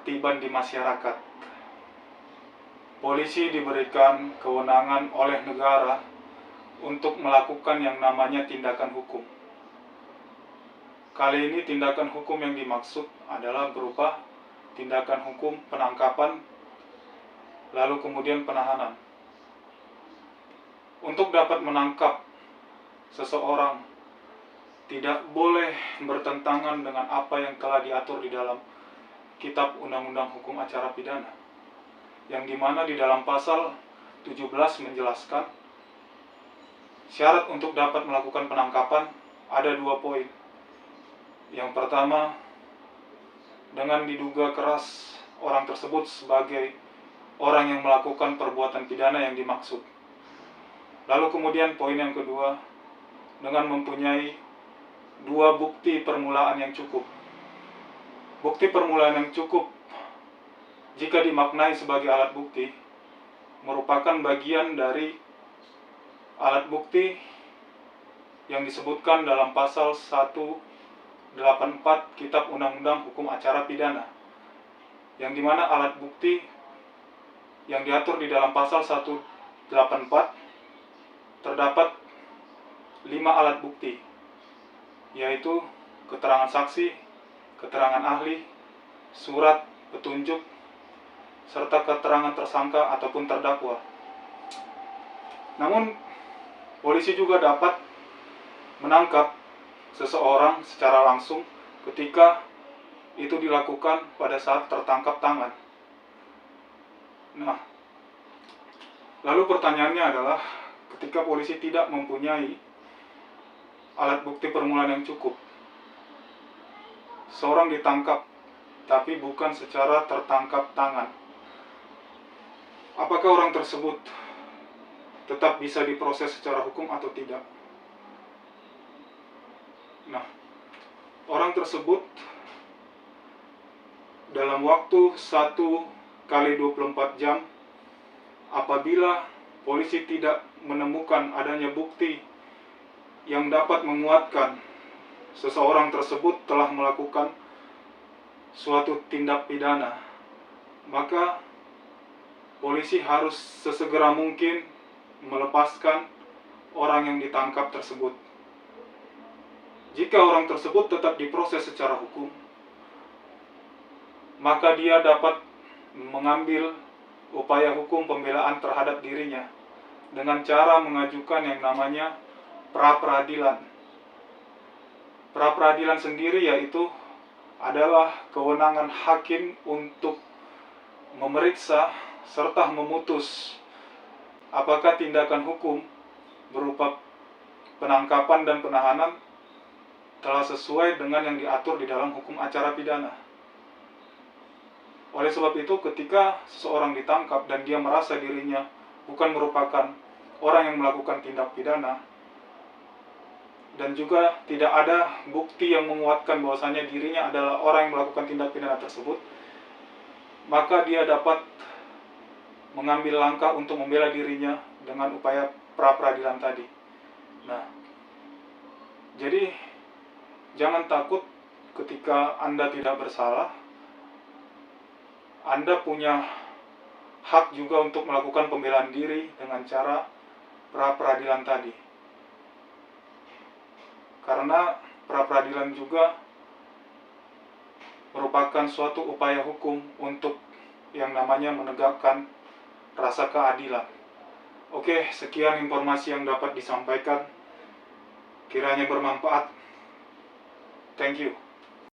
ketertiban di masyarakat. Polisi diberikan kewenangan oleh negara untuk melakukan yang namanya tindakan hukum. Kali ini tindakan hukum yang dimaksud adalah berupa tindakan hukum penangkapan, lalu kemudian penahanan. Untuk dapat menangkap seseorang, tidak boleh bertentangan dengan apa yang telah diatur di dalam Kitab Undang-Undang Hukum Acara Pidana, yang dimana di dalam pasal 17 menjelaskan syarat untuk dapat melakukan penangkapan ada 2 poin. Yang pertama, dengan diduga keras orang tersebut sebagai orang yang melakukan perbuatan pidana yang dimaksud. Lalu kemudian poin yang kedua, dengan mempunyai 2 bukti permulaan yang cukup. Bukti permulaan yang cukup, jika dimaknai sebagai alat bukti, merupakan bagian dari alat bukti yang disebutkan dalam pasal 184 Kitab Undang-Undang Hukum Acara Pidana, yang dimana alat bukti yang diatur di dalam pasal 184 terdapat 5 alat bukti, yaitu keterangan saksi, keterangan ahli, surat petunjuk, serta keterangan tersangka ataupun terdakwa. Namun, polisi juga dapat menangkap seseorang secara langsung ketika itu dilakukan pada saat tertangkap tangan. Nah, lalu pertanyaannya adalah, ketika polisi tidak mempunyai alat bukti permulaan yang cukup, seorang ditangkap tapi bukan secara tertangkap tangan, apakah orang tersebut tetap bisa diproses secara hukum atau tidak? Nah, orang tersebut dalam waktu 1 kali 24 jam, apabila polisi tidak menemukan adanya bukti yang dapat menguatkan seseorang tersebut telah melakukan suatu tindak pidana, maka polisi harus sesegera mungkin melepaskan orang yang ditangkap tersebut. Jika orang tersebut tetap diproses secara hukum, maka dia dapat mengambil upaya hukum pembelaan terhadap dirinya dengan cara mengajukan yang namanya pra-peradilan. Pra-peradilan sendiri yaitu adalah kewenangan hakim untuk memeriksa serta memutus apakah tindakan hukum berupa penangkapan dan penahanan telah sesuai dengan yang diatur di dalam hukum acara pidana. Oleh sebab itu, ketika seseorang ditangkap dan dia merasa dirinya bukan merupakan orang yang melakukan tindak pidana, dan juga tidak ada bukti yang menguatkan bahwasanya dirinya adalah orang yang melakukan tindak pidana tersebut, maka dia dapat mengambil langkah untuk membela dirinya dengan upaya pra-peradilan tadi. Nah, jadi jangan takut ketika Anda tidak bersalah. Anda punya hak juga untuk melakukan pembelaan diri dengan cara pra-peradilan tadi. Karena pra-peradilan juga merupakan suatu upaya hukum untuk yang namanya menegakkan rasa keadilan. Oke, sekian informasi yang dapat disampaikan. Kiranya bermanfaat. Thank you.